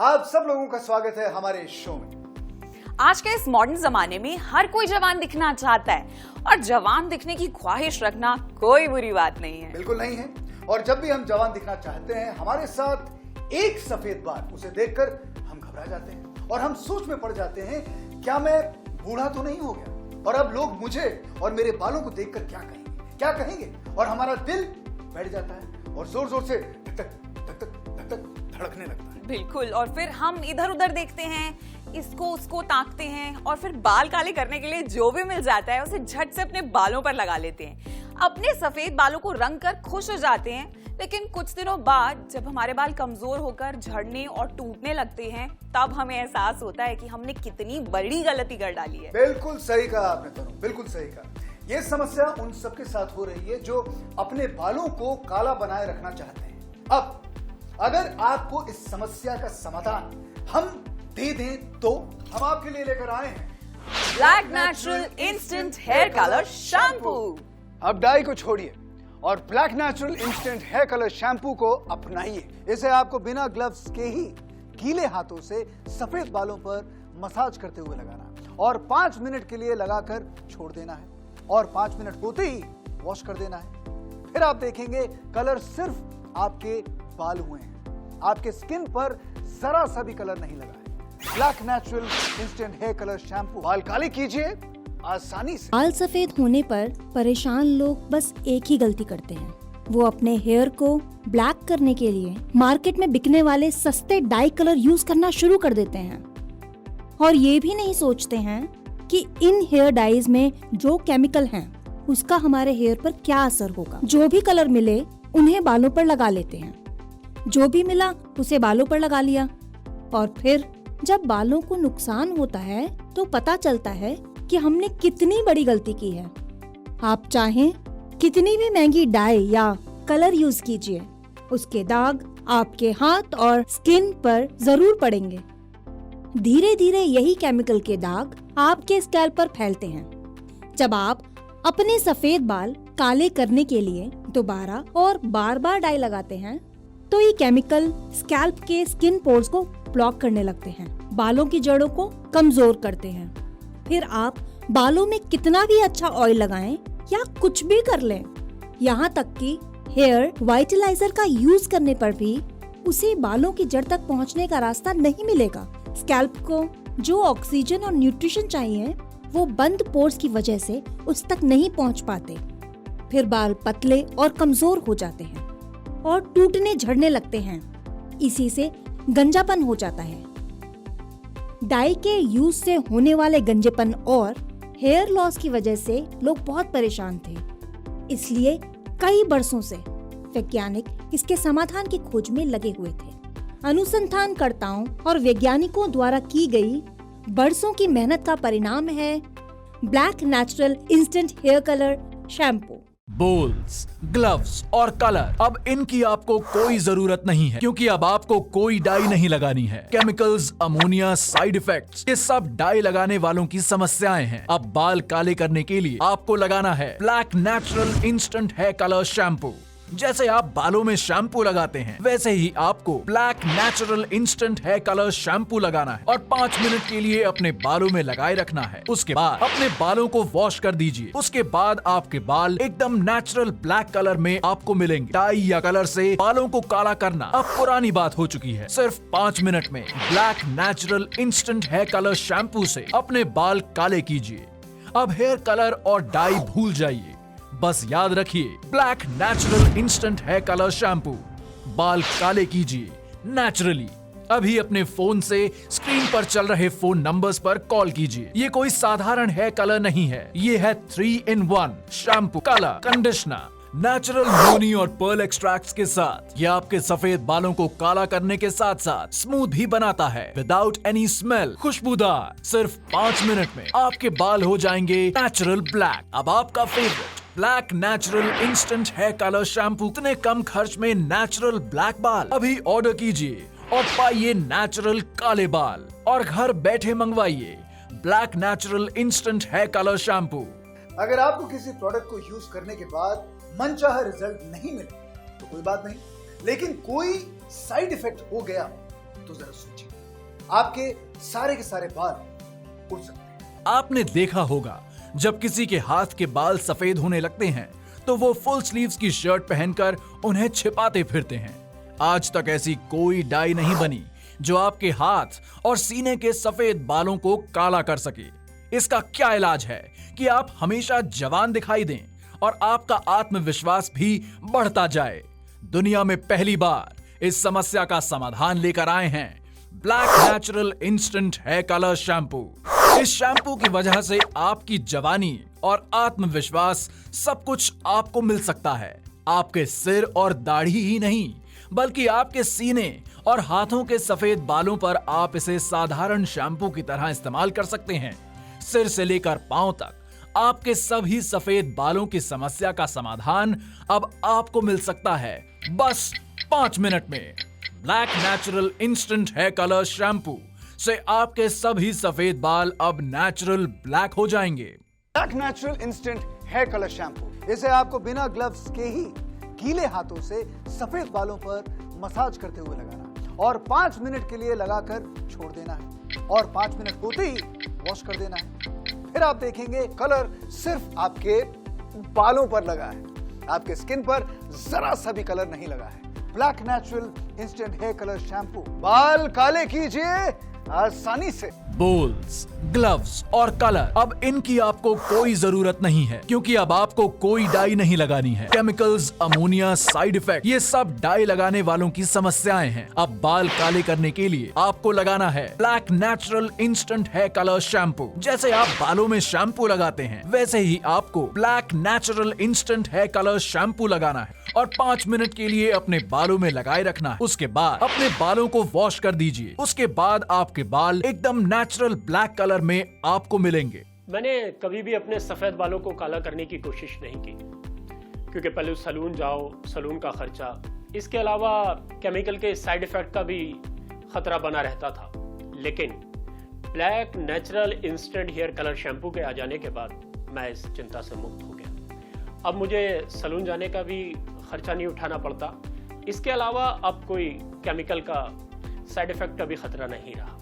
आप सब लोगों का स्वागत है हमारे शो में। आज के इस मॉडर्न जमाने में हर कोई जवान दिखना चाहता है और जवान दिखने की ख्वाहिश रखना कोई बुरी बात नहीं है। बिल्कुल नहीं है। और जब भी हम जवान दिखना चाहते हैं, हमारे साथ एक सफेद बाल, उसे देखकर हम घबरा जाते हैं और हम सोच में पड़ जाते हैं, क्या मैं बूढ़ा तो नहीं हो गया? और अब लोग मुझे और मेरे बालों को देखकर क्या कहेंगे? और हमारा दिल बैठ जाता है और जोर जोर से धक धक धक धक धड़कने लगता है। बिल्कुल। और फिर हम इधर उधर देखते हैं, इसको उसको ताकते हैं और फिर बाल काले करने के लिए जो भी मिल जाता है उसे झट से अपने बालों पर लगा लेते हैं। अपने सफेद बालों को रंग कर खुश हो जाते हैं, लेकिन कुछ दिनों बाद जब हमारे बाल कमजोर होकर झड़ने और टूटने लगते हैं, तब हमें एहसास होता है कि हमने कितनी बड़ी गलती कर डाली है। बिल्कुल सही कहा आपने तनु, बिल्कुल सही कहा। ये समस्या उन सबके साथ हो रही है जो अपने बालों को काला बनाए रखना चाहते हैं। अब अगर आपको इस समस्या का समाधान हम दे दें तो हम आपके लिए लेकर आए हैं black natural instant hair colour shampoo. अब डाई को छोड़िए और black natural instant hair colour shampoo को अपनाइए। इसे आपको बिना ग्लव्स के ही गीले हाथों से सफेद बालों पर मसाज करते हुए लगाना और 5 मिनट के लिए लगाकर छोड़ देना है और 5 मिनट होते ही वॉश कर देना है। फिर आप देखेंगे कलर सिर्फ आपके बाल हुए हैं, आपके स्किन पर जरा सा भी कलर नहीं लगा है। Black natural instant hair colour shampoo, बाल काले कीजिए आसानी से। बाल सफेद होने पर परेशान लोग बस एक ही गलती करते हैं, वो अपने हेयर को ब्लैक करने के लिए मार्केट में बिकने वाले सस्ते डाई कलर यूज करना शुरू कर देते हैं और ये भी नहीं सोचते हैं कि इन हेयर डाइज में जो केमिकल हैं उसका हमारे हेयर पर क्या असर होगा। जो भी कलर मिले उन्हें बालों पर लगा लेते हैं, जो भी मिला उसे बालों पर लगा लिया और फिर जब बालों को नुकसान होता है तो पता चलता है कि हमने कितनी बड़ी गलती की है। आप चाहें कितनी भी महंगी डाई या कलर यूज कीजिए, उसके दाग आपके हाथ और स्किन पर जरूर पड़ेंगे। धीरे धीरे यही केमिकल के दाग आपके स्कैल्प पर फैलते हैं। जब आप अपने सफेद बाल काले करने के लिए दोबारा और बार बार डाई लगाते हैं तो ये केमिकल स्कैल्प के स्किन पोर्स को ब्लॉक करने लगते हैं, बालों की जड़ों को कमजोर करते हैं। फिर आप बालों में कितना भी अच्छा ऑयल लगाएं या कुछ भी कर लें, यहाँ तक कि हेयर वाइटलाइजर का यूज करने पर भी उसे बालों की जड़ तक पहुँचने का रास्ता नहीं मिलेगा। स्कैल्प को जो ऑक्सीजन और न्यूट्रिशन चाहिए वो बंद पोर्स की वजह से उस तक नहीं पहुँच पाते। फिर बाल पतले और कमजोर हो जाते हैं और टूटने झड़ने लगते हैं। इसी से गंजापन हो जाता है। डाई के यूज से होने वाले गंजेपन और हेयर लॉस की वजह से लोग बहुत परेशान थे। इसलिए कई बरसों से वैज्ञानिक इसके समाधान की खोज में लगे हुए थे। अनुसंधानकर्ताओं और वैज्ञानिकों द्वारा की गई बरसों की मेहनत का परिणाम है black natural instant hair colour shampoo. Bowls, gloves और कलर, अब इनकी आपको कोई जरूरत नहीं है क्योंकि अब आपको कोई डाई नहीं लगानी है। केमिकल्स, अमोनिया, साइड इफेक्ट्स, ये सब डाई लगाने वालों की समस्याएं हैं। अब बाल काले करने के लिए आपको लगाना है black natural instant hair colour shampoo. जैसे आप बालों में शैम्पू लगाते हैं वैसे ही आपको black natural instant hair colour shampoo लगाना है और 5 मिनट के लिए अपने बालों में लगाए रखना है। उसके बाद अपने बालों को वॉश कर दीजिए। उसके बाद आपके बाल एकदम नेचुरल ब्लैक कलर में आपको मिलेंगे। डाई या कलर से बालों को काला करना अब पुरानी बात हो चुकी है। सिर्फ 5 मिनट में black natural instant hair colour shampoo से अपने बाल काले कीजिए। अब हेयर कलर और डाई भूल जाइए, बस याद रखिए black natural instant hair colour shampoo. बाल काले कीजिए नेचुरली। अभी अपने फोन से स्क्रीन पर चल रहे फोन नंबर्स पर कॉल कीजिए। ये कोई साधारण हेयर कलर नहीं है, ये है 3-in-1 shampoo, colour, conditioner, natural मोनी और पर्ल एक्सट्रैक्ट्स के साथ। ये आपके सफेद बालों को काला करने के साथ साथ स्मूथ भी बनाता है विदाउट एनी स्मेल, खुशबूदार। सिर्फ 5 मिनट में आपके बाल हो जाएंगे नेचुरल ब्लैक। अब आपका favourite black natural instant hair colour shampoo, इतने कम खर्च में नेचुरल ब्लैक बाल। अभी ऑर्डर कीजिए और पाइए नेचुरल काले बाल और घर बैठे मंगवाइए black natural instant hair colour shampoo. अगर आपको किसी प्रोडक्ट को यूज करने के बाद मनचाहा रिजल्ट नहीं मिले तो कोई बात नहीं, लेकिन कोई साइड इफेक्ट हो गया तो जरा सोचिए, आपके सारे के सारे बाल उड़ सकते हैं। आपने देखा होगा जब किसी के हाथ के बाल सफेद होने लगते हैं तो वो फुल स्लीव्स की शर्ट पहनकर उन्हें छिपाते फिरते हैं। आज तक ऐसी कोई डाई नहीं बनी जो आपके हाथ और सीने के सफेद बालों को काला कर सके। इसका क्या इलाज है कि आप हमेशा जवान दिखाई दें और आपका आत्मविश्वास भी बढ़ता जाए। दुनिया में पहली बार इस समस्या का समाधान लेकर आए हैं black natural instant hair colour shampoo. इस शैम्पू की वजह से आपकी जवानी और आत्मविश्वास सब कुछ आपको मिल सकता है। आपके सिर और दाढ़ी ही नहीं बल्कि आपके सीने और हाथों के सफेद बालों पर आप इसे साधारण शैम्पू की तरह इस्तेमाल कर सकते हैं। सिर से लेकर पांव तक आपके सभी सफेद बालों की समस्या का समाधान अब आपको मिल सकता है बस 5 मिनट में। Black natural instant hair colour shampoo से आपके सभी सफेद बाल अब नेचुरल ब्लैक हो जाएंगे। Black natural instant hair colour shampoo, इसे आपको बिना ग्लव्स के ही गीले हाथों से सफेद बालों पर मसाज करते हुए लगाना और 5 मिनट के लिए लगाकर छोड़ देना है और 5 मिनट होते ही वॉश कर देना है। फिर आप देखेंगे कलर सिर्फ आपके बालों पर लगा है, आपके स्किन पर जरा सा भी कलर नहीं लगा है। Black natural instant hair colour shampoo, बाल काले कीजिए आसानी से। बोल्स, ग्लव्स और कलर, अब इनकी आपको कोई जरूरत नहीं है क्योंकि अब आपको कोई डाई नहीं लगानी है। केमिकल्स, अमोनिया, साइड इफेक्ट, ये सब डाई लगाने वालों की समस्याएं हैं। अब बाल काले करने के लिए आपको लगाना है black natural instant hair colour shampoo. जैसे आप बालों में शैम्पू लगाते हैं वैसे ही आपको black natural instant hair colour shampoo लगाना है और 5 मिनट के लिए अपने बालों में लगाए रखना है। उसके बाद अपने बालों को वॉश कर दीजिए। उसके बाद आपके बाल एकदम नेचुरल ब्लैक कलर में आपको मिलेंगे। मैंने कभी भी अपने सफेद बालों को काला करने की कोशिश नहीं की क्योंकि पहले सैलून जाओ, सैलून का खर्चा, इसके अलावा केमिकल के साइड इफेक्ट का भी खतरा बना रहता था। लेकिन black natural instant hair colour shampoo के आ जाने के बाद मैं इस चिंता से मुक्त हो गया। अब मुझे सैलून जाने का भी खर्चा नहीं उठाना पड़ता। इसके अलावा अब कोई केमिकल का साइड इफेक्ट का भी खतरा नहीं रहा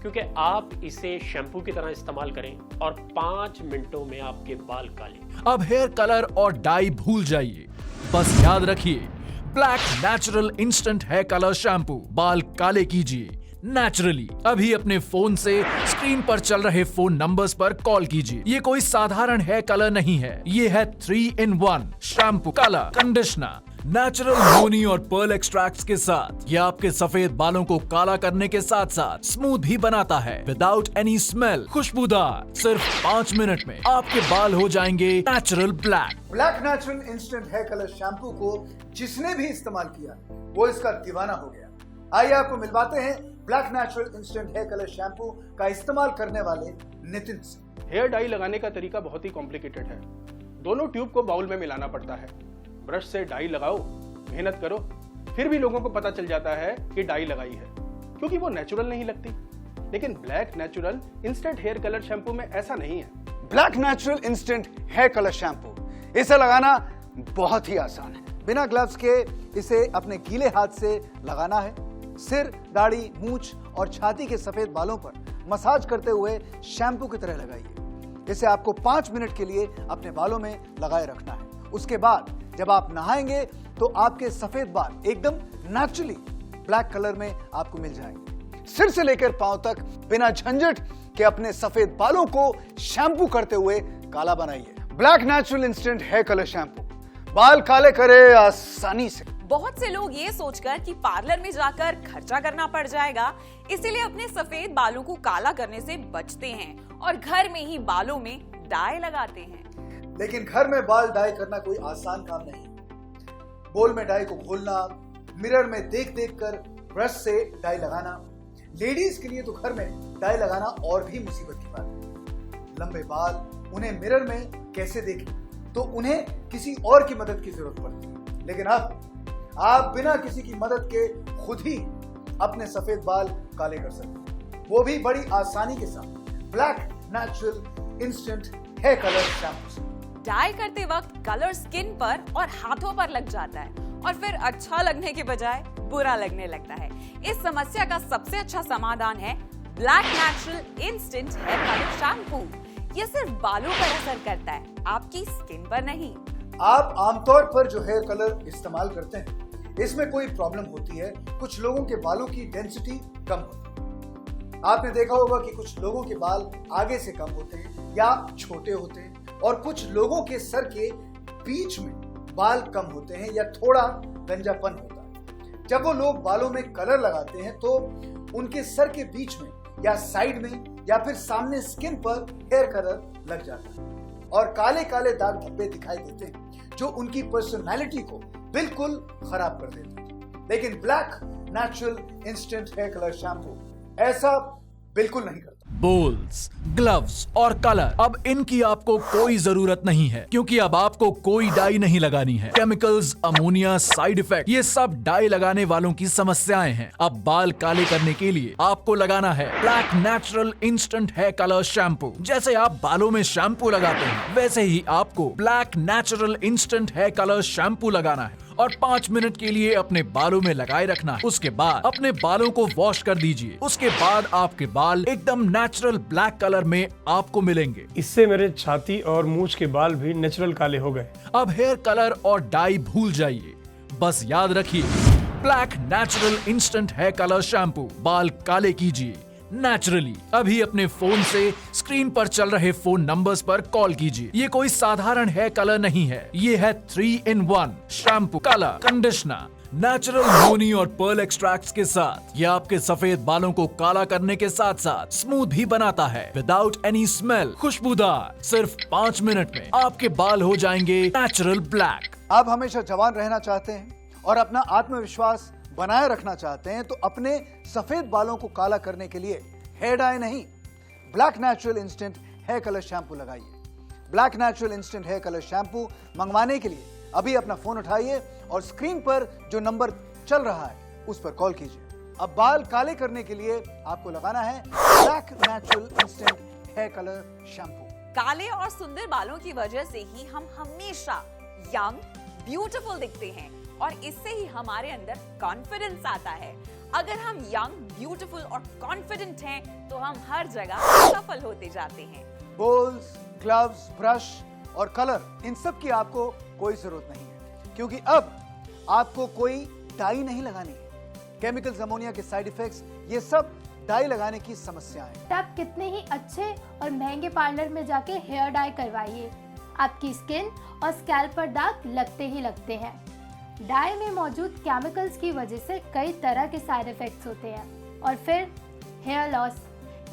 क्योंकि आप इसे शैम्पू की तरह इस्तेमाल करें और 5 मिनटों में आपके बाल काले। अब हेयर कलर और डाई भूल जाइए, बस याद रखिए black natural instant hair colour shampoo. बाल काले कीजिए नेचुरली। अभी अपने फोन से स्क्रीन पर चल रहे फोन नंबर्स पर कॉल कीजिए। ये कोई साधारण हेयर कलर नहीं है, ये है 3-in-1 shampoo, colour, conditioner, natural मोनी और पर्ल एक्सट्रैक्ट्स के साथ। ये आपके सफेद बालों को काला करने के साथ साथ स्मूथ भी बनाता है विदाउट एनी स्मेल, खुशबूदार। सिर्फ 5 मिनट में आपके बाल हो जाएंगे natural black. Black natural instant hair colour shampoo को जिसने भी इस्तेमाल किया वो इसका दीवाना हो गया। आइए आपको मिलवाते हैं black natural instant hair colour shampoo का इस्तेमाल करने वाले नितिन से। हेयर डाई लगाने का तरीका बहुत ही कॉम्प्लिकेटेड है। दोनों ट्यूब को बाउल में मिलाना पड़ता है, ब्रश से डाई लगाओ, मेहनत करो, फिर भी लोगों को पता चल जाता है कि डाई लगाई है क्योंकि वो नेचुरल नहीं लगती। लेकिन black natural instant hair colour shampoo में ऐसा नहीं है। Black natural instant hair colour shampoo, इसे लगाना बहुत ही आसान है। बिना ग्लव्स के इसे अपने गीले हाथ से लगाना है। सिर, दाढ़ी, मूंछ और छाती के सफेद बालों पर मसाज करते हुए शैम्पू की तरह लगाइए। इसे आपको 5 मिनट के लिए अपने बालों में लगाए रखना है। उसके बाद जब आप नहाएंगे तो आपके सफेद बाल एकदम नेचुरली ब्लैक कलर में आपको मिल जाएंगे। सिर से लेकर पांव तक बिना झंझट के अपने सफेद बालों को शैम्पू करते हुए काला बनाइए। Black natural instant hair colour shampoo, बाल काले करे आसानी से। बहुत से लोग ये सोचकर कि पार्लर में जाकर खर्चा करना पड़ जाएगा, इसीलिए अपने सफेद बालों को काला करने से बचते हैं और घर में ही बालों में डाई लगाते हैं। लेकिन घर में बाल डाई करना कोई आसान काम नहीं। बोल में डाई को घोलना, मिरर में देख देख कर ब्रश से डाई लगाना, लेडीज के लिए तो घर में डाई लगाना और भी मुसीबत की बात है। लंबे बाल, उन्हें मिरर में कैसे देखें, तो उन्हें किसी और की मदद की जरूरत पड़ती है। लेकिन अब आप बिना किसी की मदद के खुद ही अपने सफेद बाल काले कर सकते हैं, वो भी बड़ी आसानी के साथ black natural instant hair colour shampoo से। डाई करते वक्त कलर स्किन पर और हाथों पर लग जाता है और फिर अच्छा लगने के बजाय बुरा लगने लगता है। इस समस्या का सबसे अच्छा समाधान है black natural instant hair colour shampoo. ये सिर्फ बालों पर असर करता है, आपकी स्किन पर नहीं। आप आमतौर पर जो हेयर कलर इस्तेमाल करते हैं, इसमें कोई प्रॉब्लम होती है। कुछ लोगों के बालों की डेंसिटी कम होती है। आपने देखा होगा कि कुछ लोगों के बाल आगे से कम होते हैं या छोटे होते हैं, और कुछ लोगों के सर के बीच में बाल कम होते हैं या थोड़ा गंजापन होता है। जब वो लोग बालों में कलर लगाते हैं तो उनके सर के बीच में या साइड में या फिर सामने स्किन पर हेयर कलर लग जाता है और काले काले दाग धब्बे दिखाई देते हैं, जो उनकी पर्सनालिटी को बिल्कुल खराब कर देते हैं। लेकिन black natural instant hair colour shampoo ऐसा बिल्कुल नहीं करता। बोल्स, ग्लव्स और कलर, अब इनकी आपको कोई जरूरत नहीं है, क्योंकि अब आपको कोई डाई नहीं लगानी है। केमिकल्स, अमोनिया, साइड इफेक्ट, ये सब डाई लगाने वालों की समस्याएं हैं। अब बाल काले करने के लिए आपको लगाना है black natural instant hair colour shampoo. जैसे आप बालों में शैम्पू लगाते हैं, वैसे ही आपको black natural instant hair colour shampoo लगाना है और 5 मिनट के लिए अपने बालों में लगाए रखना है। उसके बाद अपने बालों को वॉश कर दीजिए। उसके बाद आपके बाल एकदम नेचुरल ब्लैक कलर में आपको मिलेंगे। इससे मेरे छाती और मूंछ के बाल भी नेचुरल काले हो गए। अब हेयर कलर और डाई भूल जाइए, बस याद रखिए black natural instant hair colour shampoo. बाल काले कीजिए नेचुरली। अभी अपने फोन से स्क्रीन पर चल रहे फोन नंबर्स पर कॉल कीजिए। ये कोई साधारण हेयर कलर नहीं है, ये है 3-in-1 shampoo, colour, conditioner, natural होनी और पर्ल एक्सट्रैक्ट्स के साथ। ये आपके सफेद बालों को काला करने के साथ साथ स्मूथ भी बनाता है विदाउट एनी स्मेल, खुशबूदार। सिर्फ 5 मिनट में आपके बाल हो जाएंगे नेचुरल ब्लैक। आप हमेशा जवान रहना चाहते हैं और अपना आत्मविश्वास बनाए रखना चाहते हैं, तो अपने सफेद बालों को काला करने के लिए हेयर डाई नहीं, black natural instant hair colour shampoo लगाइए। Black natural instant hair colour shampoo मंगवाने के लिए अभी अपना फोन उठाइए और स्क्रीन पर जो नंबर चल रहा है उस पर कॉल कीजिए। अब बाल काले करने के लिए आपको लगाना है black natural instant hair colour shampoo. काले और सुंदर बालों की वजह से ही हम हमेशा यंग, ब्यूटीफुल दिखते हैं और इससे ही हमारे अंदर कॉन्फिडेंस आता है। अगर हम यंग, ब्यूटीफुल और कॉन्फिडेंट हैं, तो हम हर जगह सफल होते जाते हैं। बोल्स, ग्लव्स, ब्रश और कलर, इन सब की आपको कोई जरूरत नहीं है, क्योंकि अब आपको कोई डाई नहीं लगानी है। केमिकल्स, अमोनिया के साइड इफेक्ट्स, ये सब डाई लगाने की समस्या है। आप कितने ही अच्छे और महंगे पार्लर में जाके हेयर डाई करवाइए, आपकी स्किन और स्कैल्प पर दाग लगते ही लगते हैं। डाई में मौजूद केमिकल्स की वजह से कई तरह के साइड इफेक्ट्स होते हैं और फिर हेयर लॉस।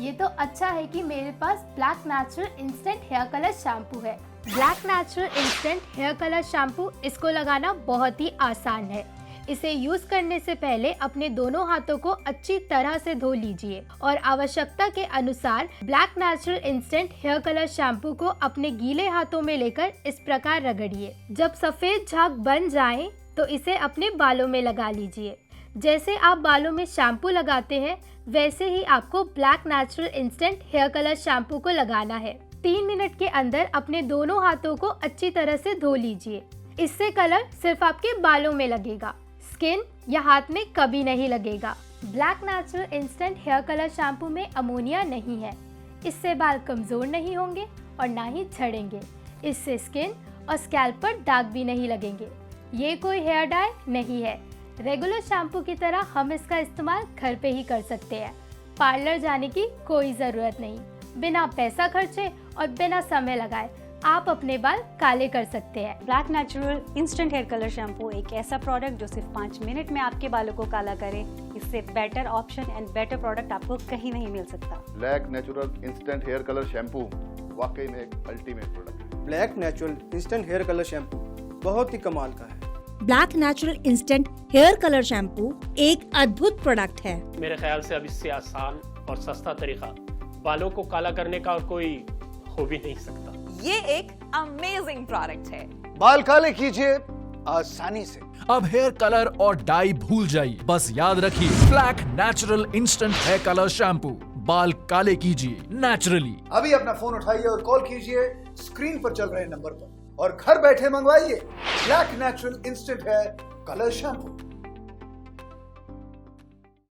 ये तो अच्छा है कि मेरे पास black natural instant hair colour shampoo है। Black natural instant hair colour shampoo, इसको लगाना बहुत ही आसान है। इसे यूज करने से पहले अपने दोनों हाथों को अच्छी तरह से धो लीजिए और आवश्यकता के अनुसार black natural instant hair colour shampoo को अपने गीले हाथों में लेकर इस प्रकार रगड़िए। जब सफेद झाग बन जाए तो इसे अपने बालों में लगा लीजिए। जैसे आप बालों में शैम्पू लगाते हैं, वैसे ही आपको black natural instant hair colour shampoo को लगाना है। 3 मिनट के अंदर अपने दोनों हाथों को अच्छी तरह से धो लीजिए। इससे कलर सिर्फ आपके बालों में लगेगा, स्किन या हाथ में कभी नहीं लगेगा। Black natural instant hair colour shampoo में अमोनिया नहीं है। इससे बाल कमजोर नहीं होंगे और ना ही झड़ेंगे। इससे स्किन और स्कैल्प पर दाग भी नहीं लगेंगे। ये कोई हेयर डाई नहीं है। रेगुलर शैम्पू की तरह हम इसका इस्तेमाल घर पे ही कर सकते हैं। पार्लर जाने की कोई ज़रूरत नहीं। बिना पैसा खर्चे और बिना समय लगाए आप अपने बाल काले कर सकते हैं। Black natural instant hair colour shampoo एक ऐसा प्रोडक्ट जो सिर्फ 5 मिनट में आपके बालों को काला करे। इससे better option and better product आपको कहीं नहीं मिल सकता। Black natural instant hair colour shampoo वाकई में एक अल्टीमेट प्रोडक्ट है। Black natural instant hair colour shampoo बहुत ही कमाल का है। Black natural instant hair colour shampoo एक अद्भुत प्रोडक्ट है। मेरे ख्याल से अब इससे आसान और सस्ता तरीका बालों को काला करने का और कोई हो भी नहीं सकता। ये एक अमेजिंग प्रोडक्ट है। बाल काले कीजिए आसानी से। अब हेयर कलर और डाई भूल जाइए, बस याद रखिए black natural instant hair colour shampoo. बाल काले कीजिए नेचुरली। अभी अपना फोन उठाइए और कॉल कीजिए स्क्रीन पर चल रहे नंबर पर और घर बैठे मंगवाइए black natural instant hair colour shampoo.